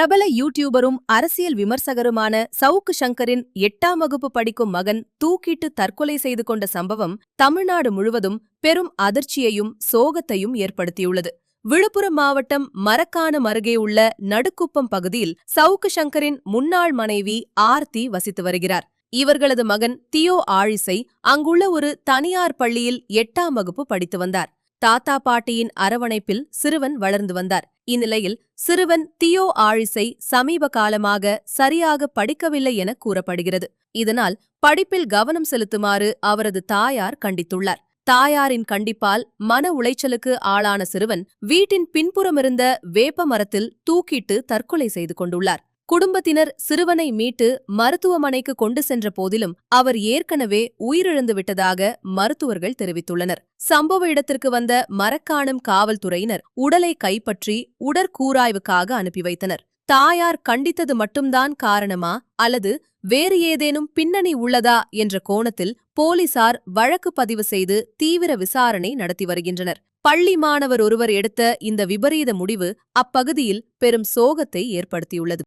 பிரபல யூடியூபரும் அரசியல் விமர்சகருமான சவுக்கு சங்கரின் 8ஆம் வகுப்பு படிக்கும் மகன் தூக்கிட்டு தற்கொலை செய்து கொண்ட சம்பவம் தமிழ்நாடு முழுவதும் பெரும் அதிர்ச்சியையும் சோகத்தையும் ஏற்படுத்தியுள்ளது. விழுப்புரம் மாவட்டம் மரக்காணம் அருகே உள்ள நடுக்குப்பம் பகுதியில் சவுக்கு சங்கரின் முன்னாள் மனைவி ஆர்த்தி வசித்து வருகிறார். இவர்களது மகன் தியோ ஆழிசை அங்குள்ள ஒரு தனியார் பள்ளியில் 8ஆம் வகுப்பு படித்து வந்தார். தாத்தா பாட்டியின் அரவணைப்பில் சிறுவன் வளர்ந்து வந்தார். இந்நிலையில் சிறுவன் தியோ ஆழிசை சமீப காலமாக சரியாக படிக்கவில்லை என கூறப்படுகிறது. இதனால் படிப்பில் கவனம் செலுத்துமாறு அவரது தாயார் கண்டித்துள்ளார். தாயாரின் கண்டிப்பால் மன உளைச்சலுக்கு ஆளான சிறுவன் வீட்டின் பின்புறமிருந்த வேப்ப மரத்தில் தூக்கிட்டு தற்கொலை செய்து கொண்டுள்ளார். குடும்பத்தினர் சிறுவனை மீட்டு மருத்துவமனைக்கு கொண்டு சென்ற போதிலும் அவர் ஏற்கனவே உயிரிழந்து விட்டதாக மருத்துவர்கள் தெரிவித்துள்ளனர். சம்பவ இடத்திற்கு வந்த மரக்காணம் காவல்துறையினர் உடலை கைப்பற்றி உடற்கூராய்வுக்காக அனுப்பி வைத்தனர். தாயார் கண்டித்தது மட்டும்தான் காரணமா அல்லது வேறு ஏதேனும் பின்னணி உள்ளதா என்ற கோணத்தில் போலீசார் வழக்கு பதிவு செய்து தீவிர விசாரணை நடத்தி வருகின்றனர். பள்ளி மாணவர் ஒருவர் எடுத்த இந்த விபரீத முடிவு அப்பகுதியில் பெரும் சோகத்தை ஏற்படுத்தியுள்ளது.